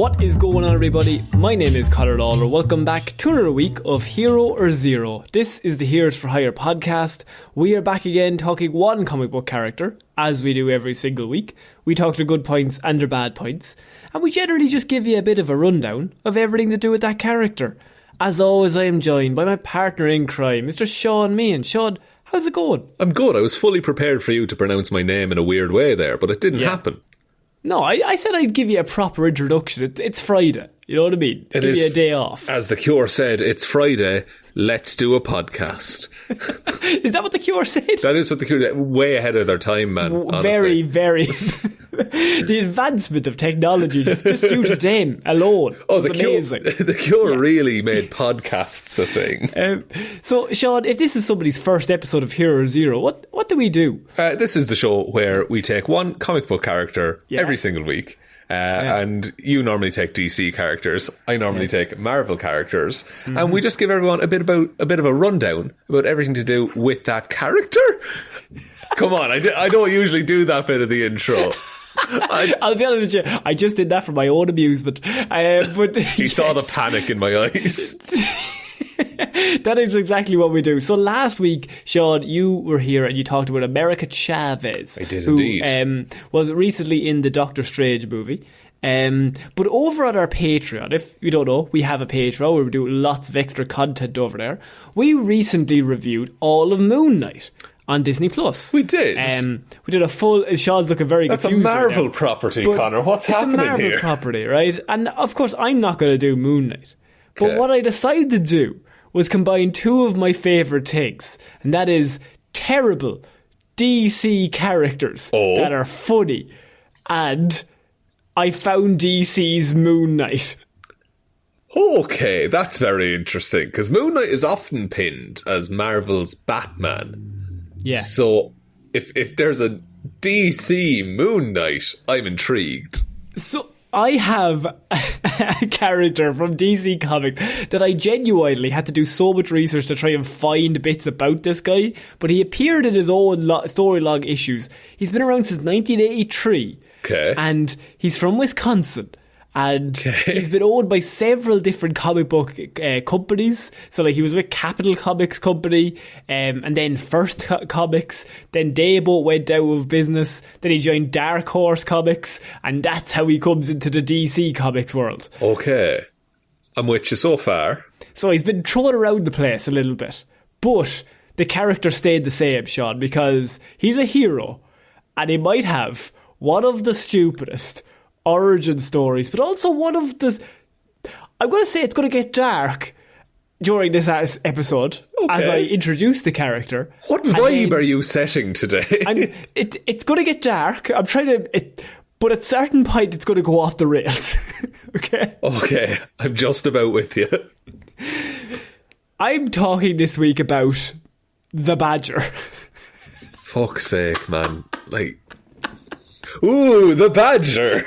What is going on, everybody? My name is Ciara Lawler. Welcome back to another week of Hero or Zero. This is the Heroes for Hire podcast. We are back again talking one comic book character, as we do every single week. We talk their good points and their bad points, and we generally just give you a bit of a rundown of everything to do with that character. As always, I am joined by my partner in crime, Mr. Shaun Meehan. Shaun, how's it going? I'm good. I was fully prepared for you to pronounce my name in a weird way there, but it didn't happen. No, I said I'd give you a proper introduction. It's Friday, you know what I mean? Give you a day off. As The Cure said, it's Friday, let's do a podcast. Is that what The Cure said? That is what The Cure did. Way ahead of their time, man, honestly. Very. The advancement of technology, just due to them alone. Oh, amazing. The Cure really made podcasts a thing. So, Shaun, if this is somebody's first episode of Hero or Zero, what do we do? This is the show where we take one comic book character every single week. And you normally take DC characters. I normally take Marvel characters, and we just give everyone a bit of a rundown about everything to do with that character. Come on, I don't usually do that bit of the intro. I'll be honest with you, I just did that for my own amusement. But you saw the panic in my eyes. That is exactly what we do. So last week, Shaun, you were here and you talked about America Chavez. I did indeed. Who was recently in the Doctor Strange movie. But over on our Patreon, if you don't know, we have a Patreon where we do lots of extra content over there. We recently reviewed all of Moon Knight on Disney Plus. We did. We did a full. Sean's looking very confused. That's a Marvel property, Conor. What's happening here? It's a Marvel property, right? And of course, I'm not going to do Moon Knight. But what I decided to do was combine two of my favourite things, and that is terrible DC characters that are funny, and I found DC's Moon Knight. Okay, that's very interesting, because Moon Knight is often pinned as Marvel's Batman. Yeah. So if there's a DC Moon Knight, I'm intrigued. So I have a character from DC Comics that I genuinely had to do so much research to try and find bits about this guy, but he appeared in his own story log issues. He's been around since 1983, and he's from Wisconsin. And he's been owned by several different comic book companies. So like he was with Capital Comics Company, and then First Comics, then Dayboat went out of business, then he joined Dark Horse Comics, and that's how he comes into the DC Comics world. Okay, I'm with you so far. So he's been thrown around the place a little bit, but the character stayed the same, Shaun, because he's a hero, and he might have one of the stupidest origin stories, but also one of the... I'm going to say it's going to get dark during this episode as I introduce the character. What vibe are you setting today? It's going to get dark. I'm trying to... but at a certain point, it's going to go off the rails. Okay, I'm just about with you. I'm talking this week about the Badger. Fuck's sake, man. Like... Ooh, the Badger.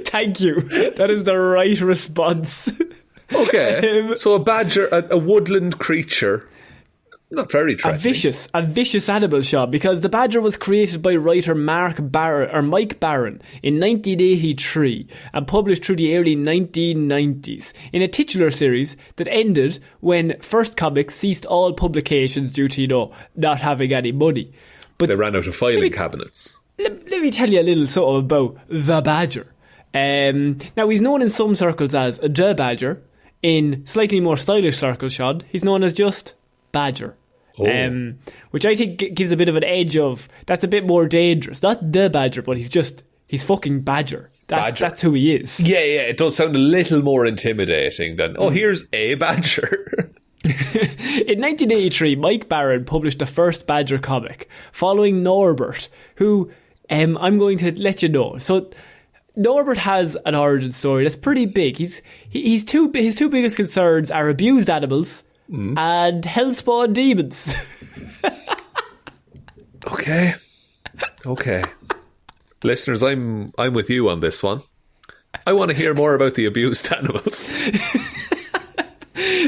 Thank you. That is the right response. Okay. So a badger, a woodland creature. Not very threatening. A vicious animal, Shaun, because the Badger was created by writer Mike Barron in 1983 and published through the early 1990s in a titular series that ended when First Comics ceased all publications due to, not having any money. But they ran out of filing cabinets. Let me tell you a little something about the Badger. Now, he's known in some circles as the Badger. In slightly more stylish circles, Shaun, he's known as just Badger. Which I think gives a bit of an edge of, that's a bit more dangerous. Not the Badger, but he's fucking Badger. That's who he is. Yeah, it does sound a little more intimidating than, here's a Badger. In 1983, Mike Barron published the first Badger comic, following Norbert, who I'm going to let you know. So Norbert has an origin story that's pretty big. His two biggest concerns are abused animals and hellspawn demons. Okay. Listeners, I'm with you on this one. I want to hear more about the abused animals.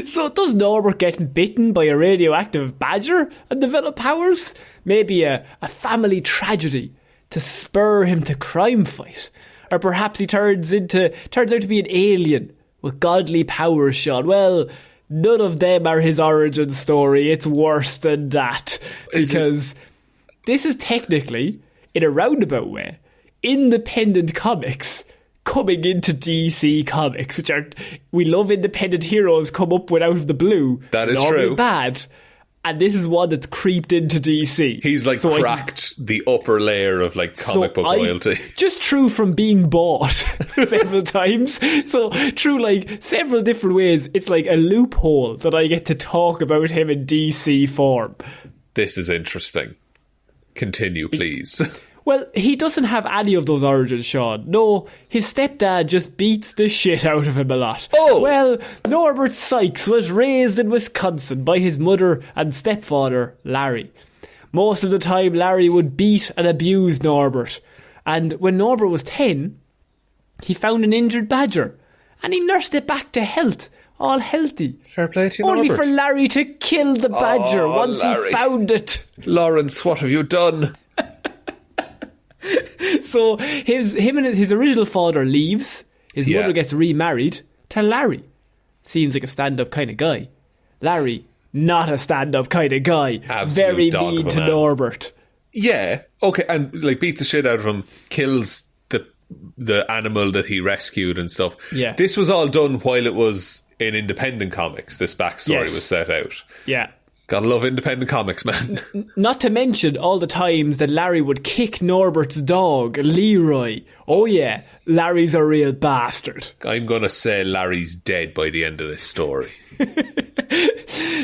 So does Norbert get bitten by a radioactive badger and develop powers? Maybe a family tragedy to spur him to crime fight? Or perhaps he turns out to be an alien with godly powers, Shaun. Well, none of them are his origin story. It's worse than that. Because this is technically, in a roundabout way, independent comics coming into DC Comics, which are, we love independent heroes come up with out of the blue. That is true. Bad. And this is one that's creeped into DC. He's like cracked the upper layer of like comic book royalty. Just through from being bought several times. So through like several different ways, it's like a loophole that I get to talk about him in DC form. This is interesting. Continue, please. Well, he doesn't have any of those origins, Shaun. No, his stepdad just beats the shit out of him a lot. Oh! Well, Norbert Sykes was raised in Wisconsin by his mother and stepfather, Larry. Most of the time, Larry would beat and abuse Norbert. And when Norbert was 10, he found an injured badger. And he nursed it back to health. All healthy. Fair play to you, Only Norbert. for Larry to kill the badger once Larry. he found it. Lawrence, what have you done? So him and his original father leaves. His mother gets remarried to Larry. Seems like a stand-up kind of guy. Larry, not a stand-up kind of guy. Absolute very dog mean of a to man. Norbert. Yeah, okay, and like beats the shit out of him, kills the animal that he rescued and stuff. Yeah. This was all done while it was in independent comics. This backstory was set out. Yeah. Gotta love independent comics, man. Not to mention all the times that Larry would kick Norbert's dog, Leroy. Oh yeah, Larry's a real bastard. I'm gonna say Larry's dead by the end of this story.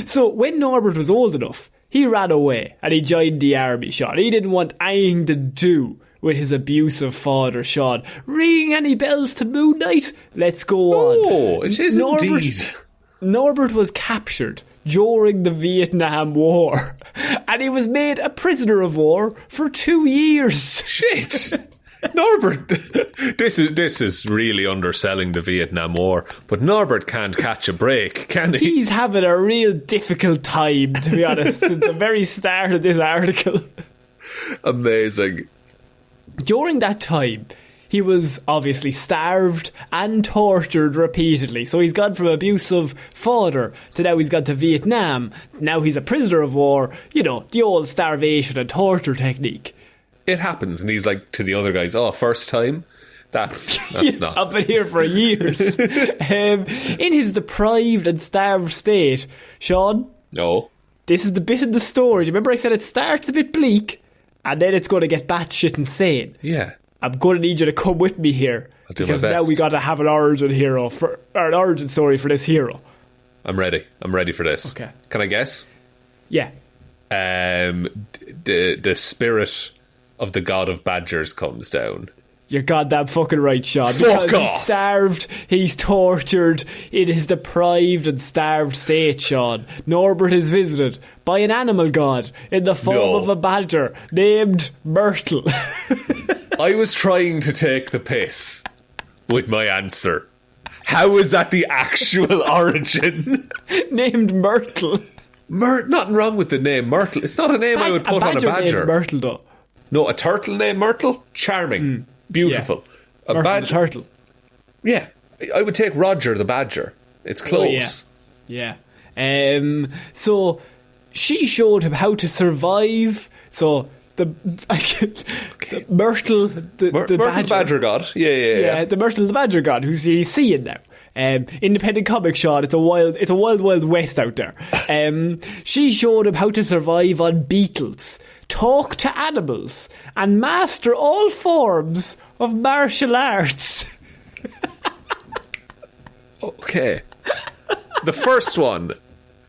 So when Norbert was old enough, he ran away and he joined the army, Shaun. He didn't want anything to do with his abusive father, Shaun. Ringing any bells to Moon Knight? Let's go on. Oh, it is indeed. Norbert was captured during the Vietnam War and he was made a prisoner of war for 2 years. Shit. Norbert, this is really underselling the Vietnam War, but Norbert can't catch a break, can he? He's having a real difficult time, to be honest, since the very start of this article. Amazing. During that time, he was obviously starved and tortured repeatedly. So he's gone from abusive father to now he's gone to Vietnam. Now he's a prisoner of war. You know, the old starvation and torture technique. It happens, and he's like to the other guys, "Oh, first time? That's not." I've been here for years. In his deprived and starved state, Shaun, No. this is the bit in the story. Do you remember I said it starts a bit bleak and then it's going to get batshit insane? Yeah. I'm going to need you to come with me here. I'll do my because now best. we got to have an origin story for this hero. I'm ready. I'm ready for this. Okay. Can I guess? Yeah. The spirit of the god of badgers comes down. You're goddamn fucking right, Shaun. Fuck because off. He's starved, he's tortured in his deprived and starved state, Shaun. Norbert is visited by an animal god in the form of a badger named Myrtle. I was trying to take the piss with my answer. How is that the actual origin? Named Myrtle. Nothing wrong with the name Myrtle. It's not a name I would put on a badger. Named Myrtle, though. No, a turtle named Myrtle? Charming. Beautiful. Yeah. A badger. The turtle. Yeah. I would take Roger the badger. It's close. Oh, yeah. So she showed him how to survive. So the Myrtle, the Myrtle badger god. Yeah. The Myrtle the badger god, who's he's seeing now. Independent comic, Shaun. It's a wild west out there. She showed him how to survive on beetles, talk to animals, and master all forms of martial arts. Okay. The first one,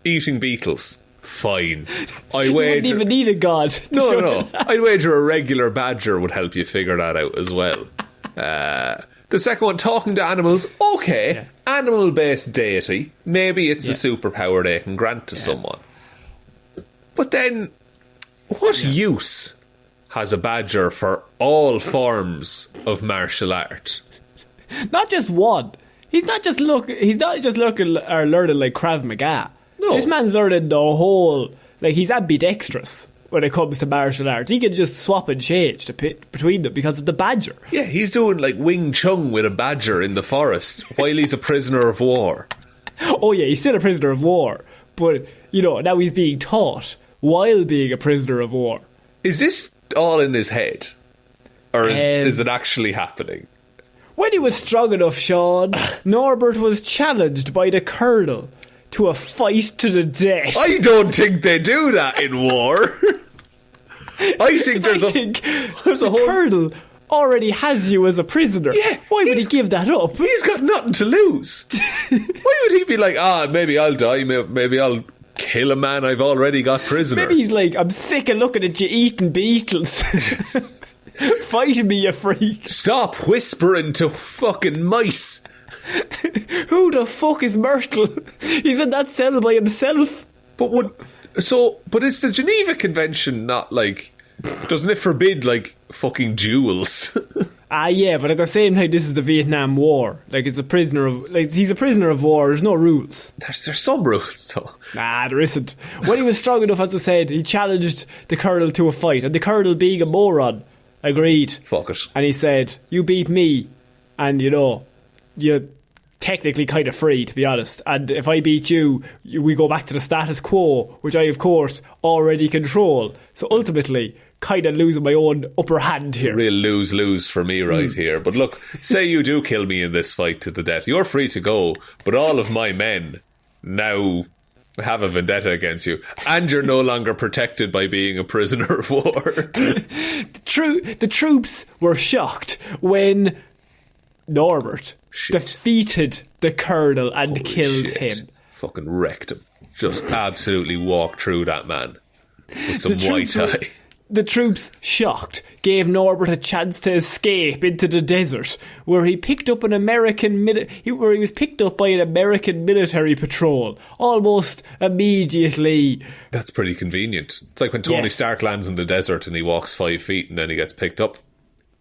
eating beetles. Fine. You wouldn't even need a god. to show No. I'd wager a regular badger would help you figure that out as well. The second one, talking to animals. Okay. Yeah. Animal-based deity. Maybe it's a superpower they can grant to someone. But then, what use has a badger for all forms of martial art? Not just one. He's not just looking or learning like Krav Maga. No. This man's learning the whole. Like, he's ambidextrous. when it comes to martial arts. He can just swap and change between them because of the badger. Yeah, he's doing like Wing Chun with a badger in the forest while he's a prisoner of war. Oh yeah, he's still a prisoner of war, but now he's being taught while being a prisoner of war. Is this all in his head, or is it actually happening? When he was strong enough, Shaun, Norbert was challenged by the Colonel to a fight to the death. I don't think they do that in war. I think there's a whole... Colonel already has you as a prisoner. Yeah, why would he give that up? He's got nothing to lose. Why would he be like, maybe I'll die, maybe I'll kill a man I've already got prisoner? Maybe he's like, I'm sick of looking at you eating beetles. Fight me, you freak. Stop whispering to fucking mice. Who the fuck is Myrtle? He's in that cell by himself. But it's the Geneva Convention, not like... Doesn't it forbid, like, fucking duels? Yeah, but at the same time, this is the Vietnam War. Like, he's a prisoner of war. There's no rules. There's some rules, though. Nah, there isn't. When he was strong enough, as I said, he challenged the Colonel to a fight. And the Colonel, being a moron, agreed. Fuck it. And he said, you beat me. And, you're technically kind of free, to be honest. And if I beat you, we go back to the status quo, which I, of course, already control. So ultimately, kind of losing my own upper hand here. Real lose-lose for me right here. But look, say you do kill me in this fight to the death. You're free to go, but all of my men now have a vendetta against you. And you're no longer protected by being a prisoner of war. The troops were shocked when Norbert defeated the Colonel and Holy killed shit. him. Fucking wrecked him. Just absolutely walked through that man with some white tie. The troops, shocked, gave Norbert a chance to escape into the desert, where he picked up he was picked up by an American military patrol almost immediately. That's pretty convenient. It's like when Tony Stark lands in the desert and he walks 5 feet and then he gets picked up.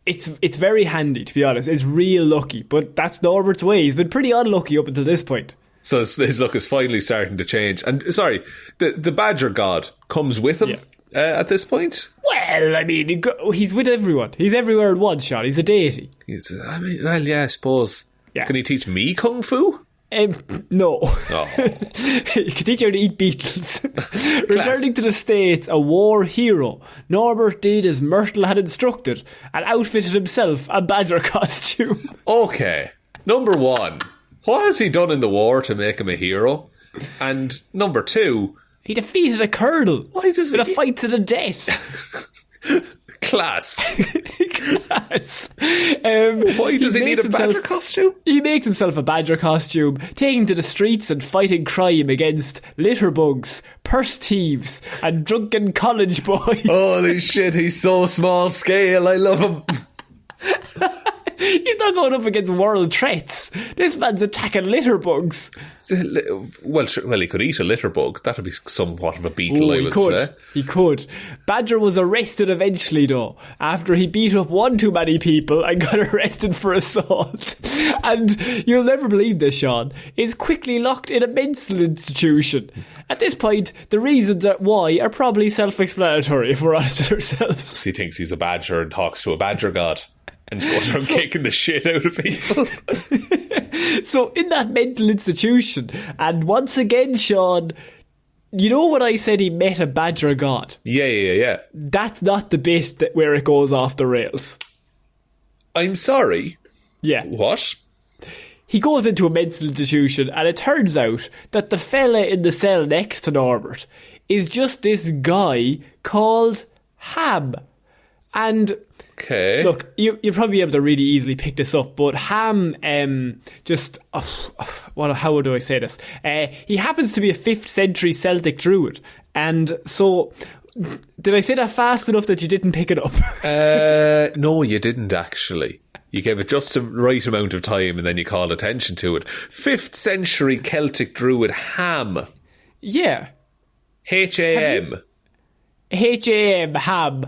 It's very handy, to be honest. It's real lucky, but that's Norbert's way. He's been pretty unlucky up until this point. So his luck is finally starting to change. And sorry, the Badger God comes with him at this point? Well, I mean, he's with everyone. He's everywhere in one shot. He's a deity. I suppose. Yeah. Can he teach me Kung Fu? No. Oh. He can teach you how to eat beetles. Returning to the States, a war hero, Norbert did as Myrtle had instructed and outfitted himself a badger costume. Okay. Number one, what has he done in the war to make him a hero? And number two, he defeated a colonel. Why does in a fight to the death. Class. Class. Why does he need a badger costume? He makes himself a badger costume, taking to the streets and fighting crime against litterbugs, purse thieves, and drunken college boys. Holy shit, he's so small scale. I love him. He's not going up against world threats. This man's attacking litterbugs. Well, he could eat a litterbug. That'd be somewhat of a beetle, I would say. He could. Badger was arrested eventually, though, after he beat up one too many people and got arrested for assault. And you'll never believe this, Shaun, is quickly locked in a mental institution. At this point, the reasons why are probably self-explanatory, if we're honest with ourselves. He thinks he's a badger and talks to a badger god. And just goes around kicking the shit out of people. So in that mental institution, and once again, Shaun, you know when I said he met a badger god? Yeah. That's not the bit where it goes off the rails. I'm sorry. Yeah. What? He goes into a mental institution, and it turns out that the fella in the cell next to Norbert is just this guy called Ham. And okay, look, you'll probably be able to really easily pick this up, but Ham, how do I say this? He happens to be a 5th century Celtic druid, and so did I say that fast enough that you didn't pick it up? No, you didn't actually. You gave it just the right amount of time, and then you called attention to it. 5th century Celtic druid Ham. Yeah, Ham. Ham.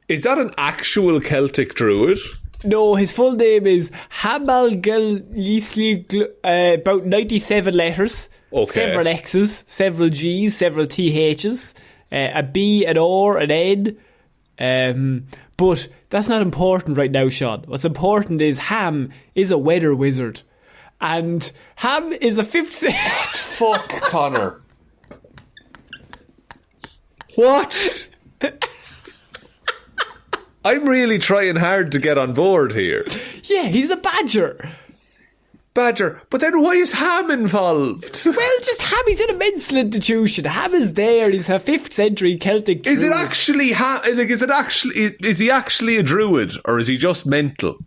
Is that an actual Celtic druid? No, his full name is Hamalgalisli, about 97 letters, okay. Several X's, several G's, several TH's. a B, an R, an N. But that's not important right now, Shaun. What's important is Ham is a weather wizard. And Ham is a 5th... Fuck, Conor. What? I'm really trying hard to get on board here. Yeah, he's a badger. Badger. But then why is Ham involved? Well, just Ham, he's in a mental institution. Ham is there. He's a 5th century Celtic druid. Is it actually is he actually a druid, or is he just mental?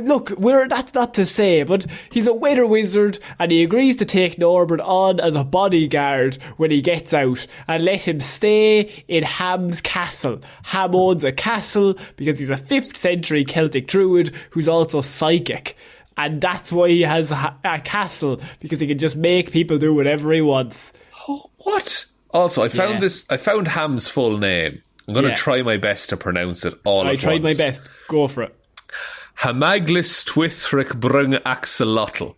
Look, that's not to say, but he's a weather wizard, and he agrees to take Norbert on as a bodyguard when he gets out and let him stay in Ham's castle. Ham owns a castle because he's a 5th century Celtic druid who's also psychic, and that's why he has a castle, because he can just make people do whatever he wants. Oh, what? Also, I found Ham's full name. I'm going to try my best to pronounce it all at once. I tried my best. Go for it. Hamaglis Twithric Brung Axolotl.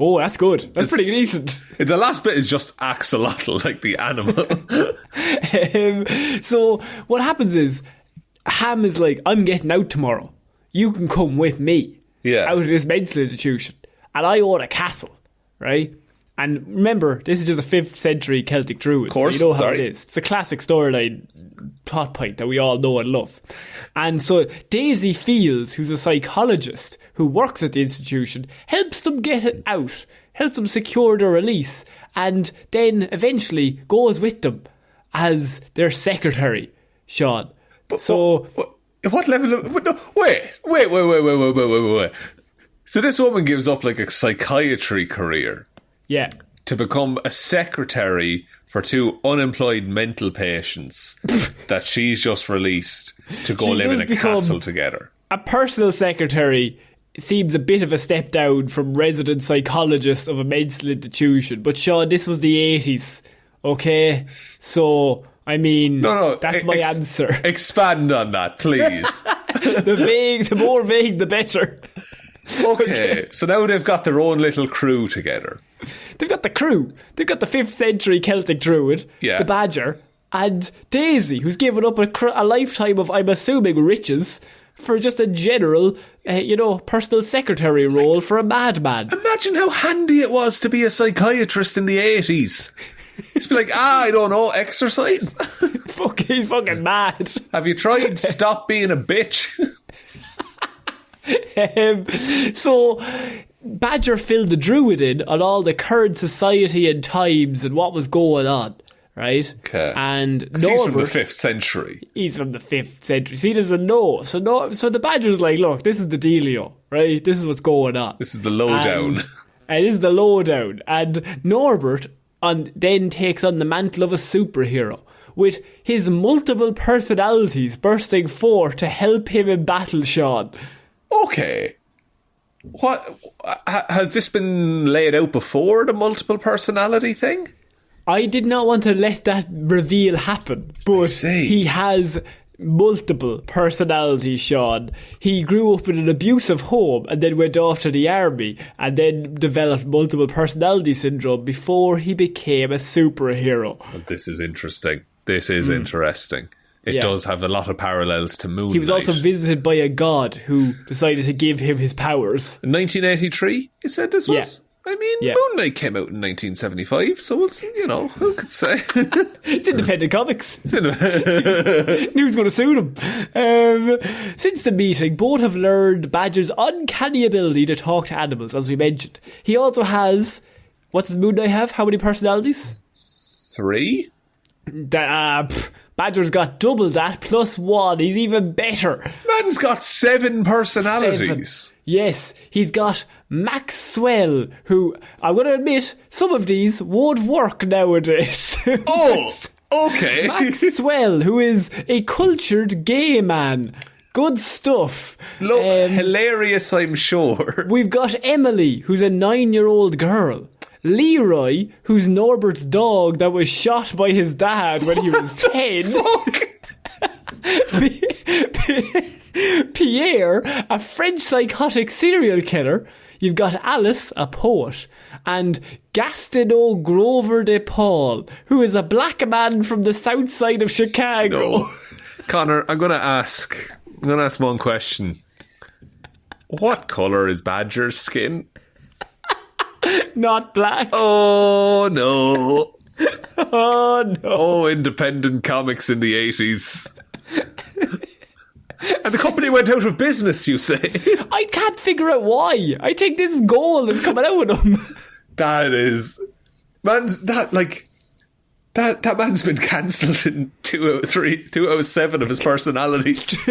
Oh, that's good. That's pretty decent. The last bit is just axolotl, like the animal. So what happens is Ham is like, I'm getting out tomorrow. You can come with me out of this mental institution. And I own a castle, right? And remember, this is just a 5th century Celtic druid. Of course, so you know how it is. It's a classic storyline plot point that we all know and love. And so Daisy Fields, who's a psychologist who works at the institution, helps them get it out, helps them secure their release, and then eventually goes with them as their secretary, Shaun. But so... What level of... No, wait. So this woman gives up like a psychiatry career... Yeah. To become a secretary for 2 unemployed mental patients that she's just released to go live in a castle together. A personal secretary seems a bit of a step down from resident psychologist of a mental institution. But Shaun, this was the 80s, okay? So, I mean, that's my answer. Expand on that, please. The more vague, the better. Okay, so now they've got their own little crew together. They've got the crew. They've got the 5th century Celtic druid, the badger, and Daisy, who's given up a lifetime of, I'm assuming, riches for just a general, personal secretary role for a madman. Imagine how handy it was to be a psychiatrist in the 80s. It's be like, I don't know, exercise. He's fucking mad. Have you tried Stop Being a Bitch? So Badger filled the druid in on all the current society and times and what was going on, right? Okay. And Norbert, he's from the 5th century. He's from the 5th century. So he doesn't know. So the Badger's like, look, this is the dealio, right? This is what's going on. This is the lowdown. And it is the lowdown. And Norbert then takes on the mantle of a superhero, with his multiple personalities bursting forth to help him in battle, Shaun. Okay. What has this been laid out before, the multiple personality thing? I did not want to let that reveal happen, but he has multiple personalities, Shaun. He grew up in an abusive home and then went off to the army and then developed multiple personality syndrome before he became a superhero. Well, this is interesting. This is interesting. It does have a lot of parallels to Moon Knight. He was also visited by a god who decided to give him his powers. In 1983, you said this was? I mean, Moon Knight came out in 1975, so it's, who could say? It's independent comics. Who's going to sue them? Since the meeting, both have learned Badger's uncanny ability to talk to animals, as we mentioned. He also has... What does Moon Knight have? How many personalities? 3? Badger's got double that plus 1. He's even better. Man's got 7 personalities. 7. Yes, he's got Maxwell, who, I'm going to admit, some of these won't work nowadays. Oh, okay. Maxwell, who is a cultured gay man. Good stuff. Hilarious, I'm sure. We've got Emily, who's a 9-year-old girl. Leroy, who's Norbert's dog that was shot by his dad when he was 10. Pierre, a French psychotic serial killer. You've got Alice, a poet. And Gaston O'Grover de Paul, who is a black man from the south side of Chicago. No. Conor, I'm going to ask one question. What colour is Badger's skin? Not black. Oh, no. Oh, no. Oh, independent comics in the 80s. And the company went out of business, you say? I can't figure out why. I think this gold is coming out of him. That man's been cancelled in 207 of his personalities.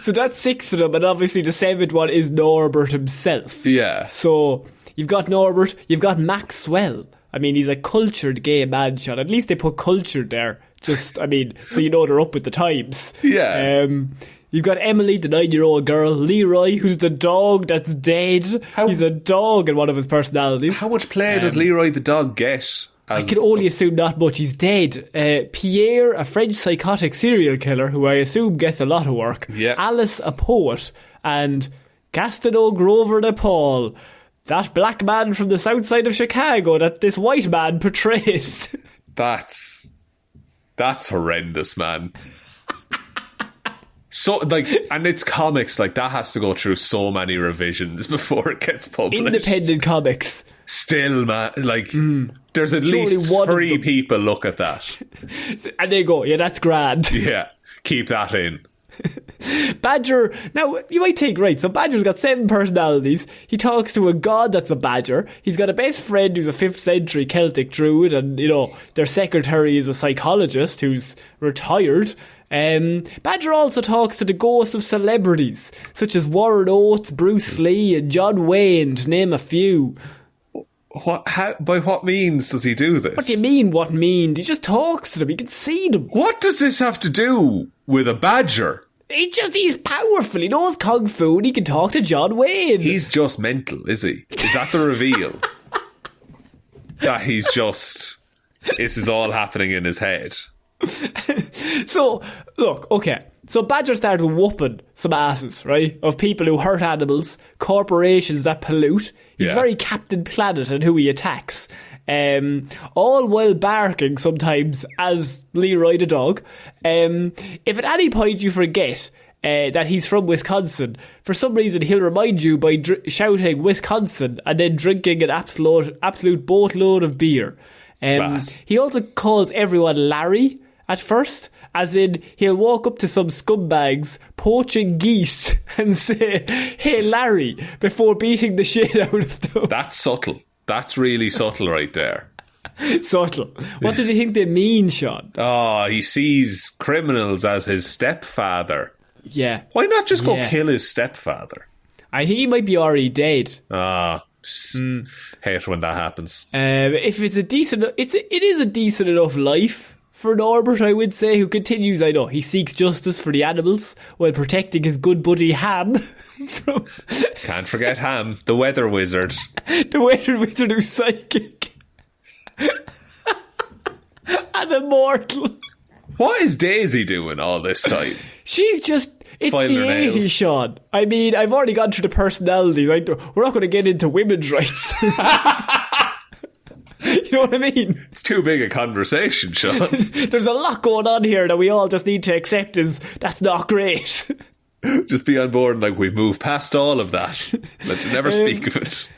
So that's 6 of them, and obviously the 7th one is Norbert himself. Yeah. So you've got Norbert, you've got Maxwell. I mean, he's a cultured gay man, Shaun. At least they put cultured there. Just, I mean, so you know they're up with the times. Yeah. You've got Emily, the 9-year-old girl. Leroy, who's the dog that's dead. He's a dog in one of his personalities. How much play does Leroy the dog get? I can only assume not much. He's dead. Pierre, a French psychotic serial killer, who I assume gets a lot of work. Yeah. Alice, a poet. And Gaston O'Grover de Paul, that black man from the south side of Chicago that this white man portrays. That's horrendous, man. So, like, and it's comics, like, that has to go through so many revisions before it gets published. Independent comics. Still, man, like, there's at least 3 people look at that. And they go, yeah, that's grand. Yeah, keep that in. Badger, now you might think, right, so Badger's got 7 personalities. He talks to a god that's a badger. He's got a best friend who's a 5th century Celtic druid, and you know their secretary is a psychologist who's retired. Badger also talks to the ghosts of celebrities such as Warren Oates, Bruce Lee and John Wayne, to name a few. By what means does he do this? What do you mean, what means? He just talks to them, he can see them. What does this have to do with a badger? He's powerful. He knows kung fu and he can talk to John Wayne. He's just mental, is he? Is that the reveal? That he's just... This is all happening in his head. So, look, okay. So Badger started whooping some asses, right? Of people who hurt animals, corporations that pollute. He's very Captain Planet in who he attacks. All while barking sometimes as Leroy the dog. If at any point you forget that he's from Wisconsin, for some reason he'll remind you by shouting Wisconsin and then drinking an absolute boatload of beer. He also calls everyone Larry at first, as in he'll walk up to some scumbags poaching geese and say, "Hey Larry," before beating the shit out of them. That's subtle. That's really subtle right there. Subtle. What did you think they mean, Shaun? Oh, he sees criminals as his stepfather. Yeah. Why not just go kill his stepfather? I think he might be already dead. Hate when that happens. If it's a decent... it is a decent enough life for Norbert, I would say, who continues, I know, he seeks justice for the animals while protecting his good buddy Ham. Can't forget Ham, the weather wizard. The weather wizard who's psychic. And immortal. What is Daisy doing all this time? She's just... It's the 80s, Shaun. I mean, I've already gone through the personalities. We're not going to get into women's rights. You know what I mean? It's too big a conversation, Shaun. There's a lot going on here that we all just need to accept as that's not great. Just be on board like we've moved past all of that. Let's never speak of it.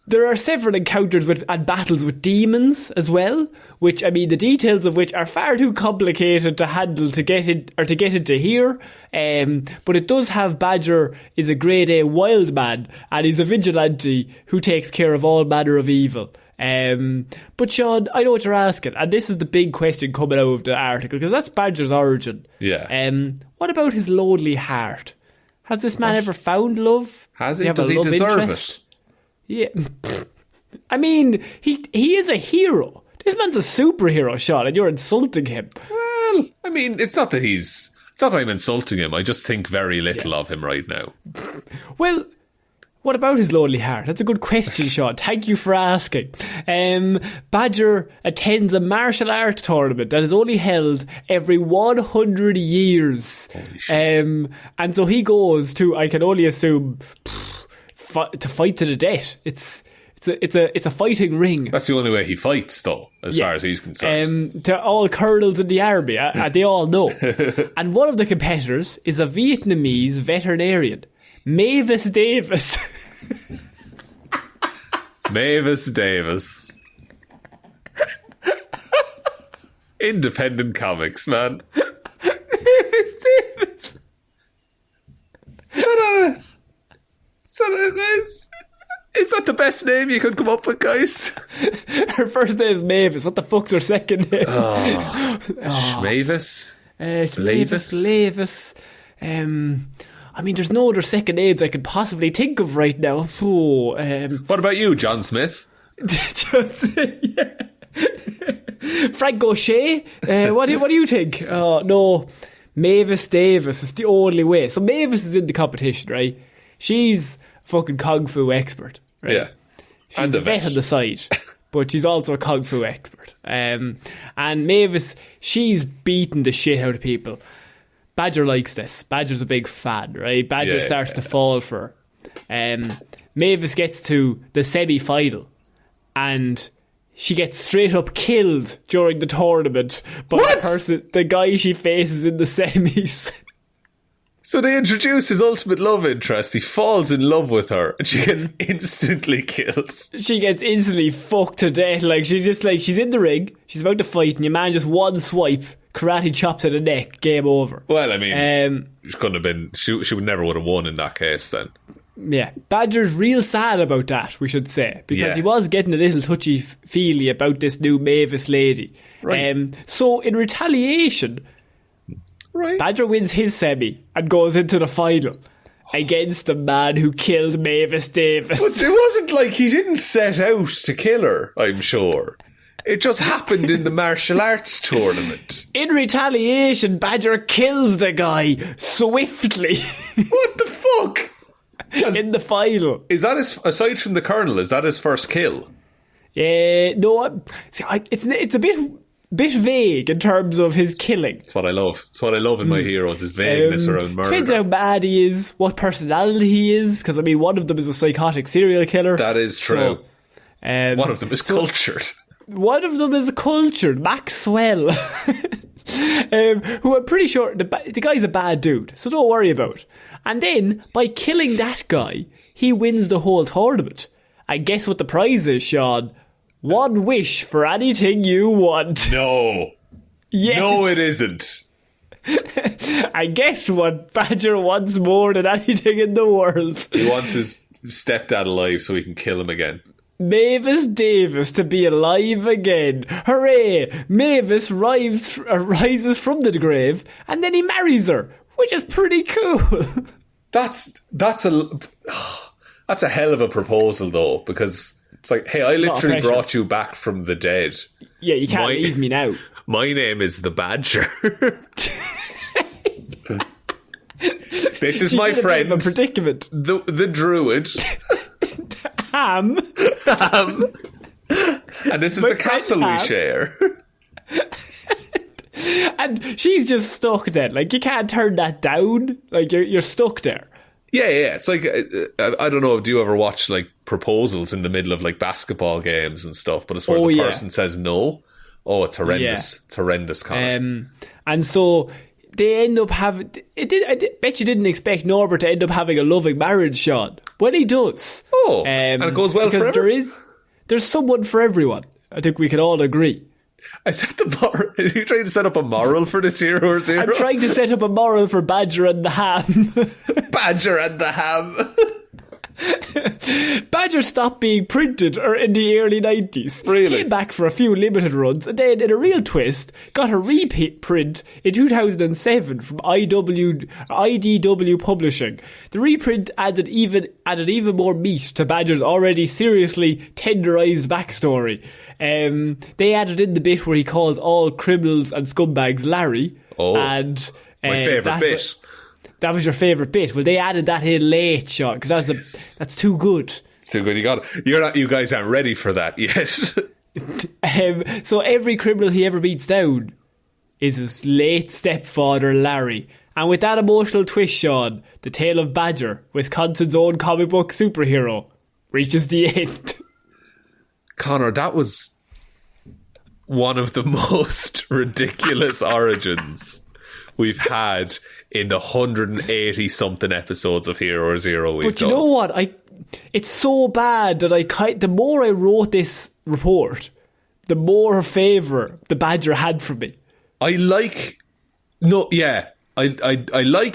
There are several encounters and battles with demons as well, which, I mean, the details of which are far too complicated to handle to get into here. But it does have Badger is a grade A wild man, and he's a vigilante who takes care of all manner of evil. But Shaun, I know what you're asking, and this is the big question coming out of the article, because that's Badger's origin. Yeah. What about his lonely heart? Has this man ever found love? Does he deserve it? Yeah. I mean, he is a hero. This man's a superhero, Shaun, and you're insulting him. Well, I mean, it's not that I'm insulting him. I just think very little of him right now. Well, what about his lonely heart? That's a good question, Shaun. Thank you for asking. Badger attends a martial arts tournament that is only held every 100 years. Holy shit. And so he goes to, I can only assume, to fight to the death. It's It's a fighting ring. That's the only way he fights, though, as far as he's concerned. To all colonels in the army, they all know. And one of the competitors is a Vietnamese veterinarian, Mavis Davis. Mavis Davis. Independent comics, man. Mavis Davis. Is that the best name you could come up with, guys? Her first name is Mavis. What the fuck's her second name? Mavis? Mavis. I mean, there's no other second names I could possibly think of right now. What about you, John Smith? Frank O'Shea? What do you think? No, Mavis Davis is the only way. So Mavis is in the competition, right? She's a fucking kung fu expert, right? Yeah. She's a vet on the side, but she's also a kung fu expert. And Mavis, she's beating the shit out of people. Badger likes this. Badger's a big fan, right? Badger starts to fall for her. Mavis gets to the semi-final and she gets straight up killed during the tournament by the guy she faces in the semis. So they introduce his ultimate love interest. He falls in love with her and she gets instantly killed. She gets instantly fucked to death. She's in the ring, she's about to fight, and your man just one swipe, karate chop to the neck, game over. Well, I mean, she couldn't have been. She would never would have won in that case then. Yeah, Badger's real sad about that, we should say, because he was getting a little touchy-feely about this new Mavis lady. Right. So in retaliation, Badger wins his semi and goes into the final against the man who killed Mavis Davis. But it wasn't like he didn't set out to kill her, I'm sure. It just happened in the martial arts tournament. In retaliation, Badger kills the guy swiftly. What the fuck? In the final. Is that aside from the Colonel, is that his first kill? No, it's a bit vague in terms of his killing. That's what I love. It's what I love in my heroes, is vagueness around murder. Depends how bad he is, what personality he is, because I mean, one of them is a psychotic serial killer. That is true. One of them is cultured. One of them is cultured, Maxwell. Who I'm pretty sure the guy's a bad dude, so don't worry about it. And then, by killing that guy, he wins the whole tournament. And guess what the prize is, Shaun? One wish for anything you want. No. Yes. No, it isn't. And guess what? Badger wants more than anything in the world. He wants his stepdad alive so he can kill him again. Mavis Davis to be alive again. Hooray! Mavis rises from the grave and then he marries her, which is pretty cool. That's a hell of a proposal, though, because it's like, hey, I literally brought you back from the dead. Yeah, you can't leave me now. My name is the Badger. This is my friend, a predicament. The Druid. Ham. And this is the castle we share. And she's just stuck then. Like, you can't turn that down. Like, you're stuck there. Yeah. It's like, I don't know, do you ever watch, like, proposals in the middle of, like, basketball games and stuff, but it's where the person says no? Oh, it's horrendous. Yeah. It's horrendous, Conor. And so they end up having... I bet you didn't expect Norbert to end up having a loving marriage, Shaun. Well, he does. Oh, and it goes well because forever? There's someone for everyone. I think we can all agree. Are you trying to set up a moral for this hero? I'm trying to set up a moral for Badger and the Ham. Badger and the Ham. Badger stopped being printed in the early 90s. Really? Came back for a few limited runs and then, in a real twist, got a reprint in 2007 from IDW Publishing. The reprint added even more meat to Badger's already seriously tenderised backstory. They added in the bit where he calls all criminals and scumbags Larry. Oh, and my favourite bit. That was your favourite bit. Well, they added that in late, Shaun, because that's too good. It's too good. You guys aren't ready for that yet. So every criminal he ever beats down is his late stepfather, Larry. And with that emotional twist, Shaun, the tale of Badger, Wisconsin's own comic book superhero, reaches the end. Conor, that was one of the most ridiculous origins we've had in the 180 something episodes of Hero or Zero we've But you know what? It's so bad that the more I wrote this report, the more favour the Badger had for me. I like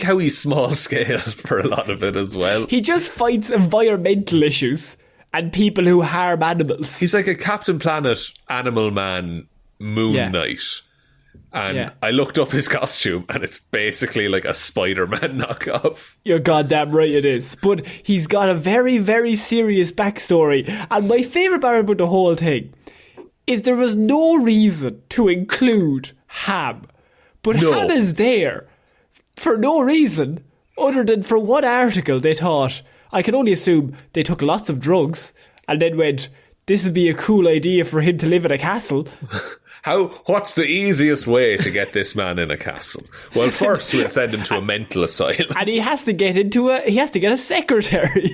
how he's small scale for a lot of it as well. He just fights environmental issues and people who harm animals. He's like a Captain Planet Animal Man Moon Knight. And I looked up his costume and it's basically like a Spider-Man knockoff. You're goddamn right it is. But he's got a very, very serious backstory. And my favourite part about the whole thing is there was no reason to include Ham. But Ham is there for no reason other than for one article they thought, I can only assume they took lots of drugs and then went, this would be a cool idea for him to live in a castle. What's the easiest way to get this man in a castle? Well, first we'll send him to a mental asylum. And he has to get a secretary.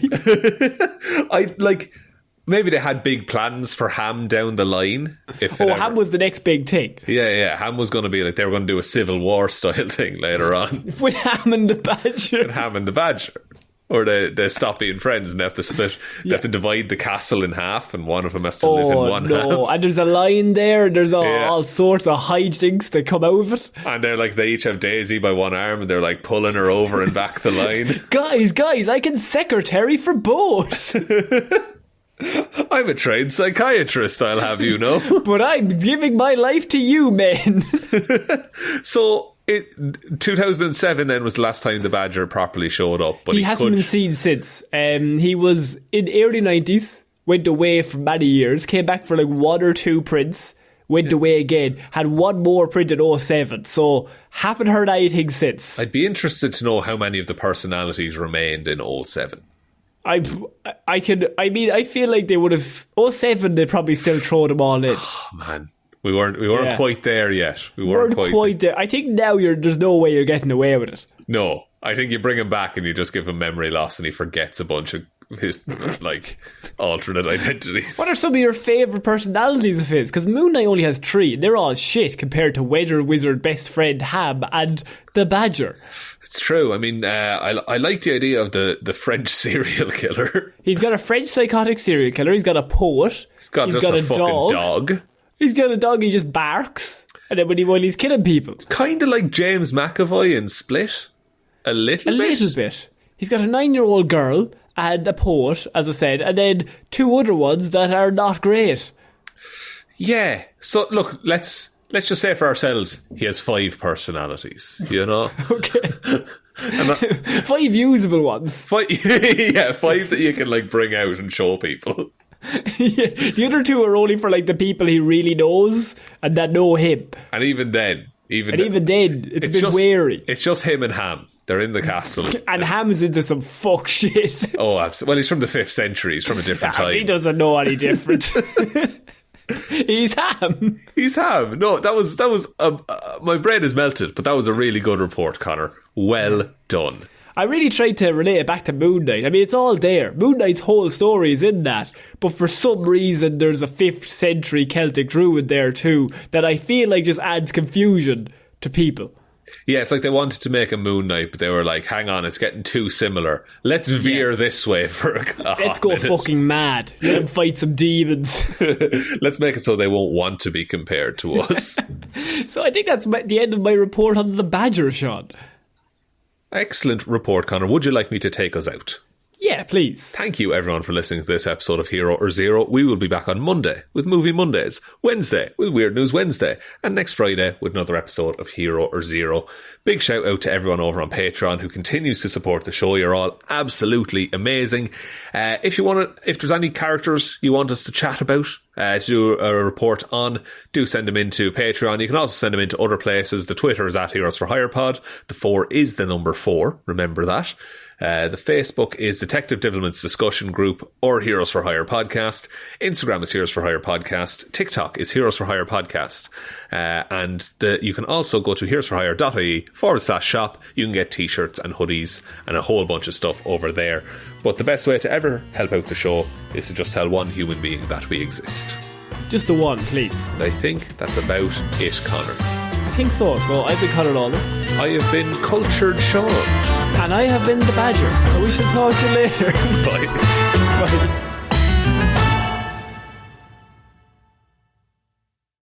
Maybe they had big plans for Ham down the line. Ham was the next big thing. Yeah. Ham was going to be like, they were going to do a Civil War style thing later on. With Ham and the Badger. Or they stop being friends and they have to split. They have to divide the castle in half, and one of them has to live in one half. And there's a line there. There's all sorts of hijinks that come out of it. And they're like, they each have Daisy by one arm, and they're like pulling her over and back the line. Guys, I can secretary for both. I'm a trained psychiatrist, I'll have you know. But I'm giving my life to you, man. So 2007 then was the last time the Badger properly showed up. But he hasn't been seen since. He was in early 90s, went away for many years, came back for like one or two prints, went away again, had one more print in 07, so haven't heard anything since. I'd be interested to know how many of the personalities remained in 07. I feel like they would have 07, they'd probably still throw them all in. Oh man. We weren't quite there yet. We weren't quite there. I think now there's no way you're getting away with it. No, I think you bring him back and you just give him memory loss and he forgets a bunch of his alternate identities. What are some of your favourite personalities of his? Because Moon Knight only has 3. They're all shit compared to Weather Wizard, Best Friend Ham, and the Badger. It's true. I mean, I like the idea of the French serial killer. He's got a French psychotic serial killer. He's got a poet. He's got a fucking dog. He's got a dog, he just barks. And then when he's killing people. It's kind of like James McAvoy in Split. A little bit. He's got a 9-year-old girl and a poet, as I said, and then 2 other ones that are not great. Yeah. So, look, let's just say for ourselves, he has 5 personalities, you know? Okay. 5 usable ones. 5 that you can, bring out and show people. Yeah, the other 2 are only for the people he really knows and that know him. And even then, it's a bit wary. It's just him and Ham. They're in the castle. And Ham's into some fuck shit. Oh, absolutely. Well, he's from the 5th century. He's from a different time. He doesn't know any different. He's Ham. No, that was my brain is melted, but that was a really good report, Conor. Well done. I really tried to relate it back to Moon Knight. I mean, it's all there. Moon Knight's whole story is in that. But for some reason, there's a 5th century Celtic druid there too that I feel like just adds confusion to people. Yeah, it's like they wanted to make a Moon Knight, but they were like, hang on, it's getting too similar. Let's veer this way for a Let's go fucking mad. Let them fight some demons. Let's make it so they won't want to be compared to us. So I think that's the end of my report on the Badger, Shaun. Excellent report, Conor. Would you like me to take us out? Yeah, please. Thank you, everyone, for listening to this episode of Hero or Zero. We will be back on Monday with Movie Mondays, Wednesday with Weird News Wednesday, and next Friday with another episode of Hero or Zero. Big shout out to everyone over on Patreon who continues to support the show. You're all absolutely amazing. If there's any characters you want us to chat about, to do a report on, do send them into Patreon. You can also send them into other places. The Twitter is at Heroes for Hire Pod. The 4 is the number 4. Remember that. The Facebook is Detective Divilment's Discussion Group or Heroes for Hire Podcast. Instagram is Heroes for Hire Podcast. TikTok is Heroes for Hire Podcast. And you can also go to heroesforhire.ie/shop. You can get t-shirts and hoodies and a whole bunch of stuff over there. But the best way to ever help out the show is to just tell one human being that we exist. last? Just the one, please. I think that's about it, Conor. I think so. So I've been Conor Lawler. I have been Cultured Shaun. And I have been the Badger. And we shall talk to you later. Bye.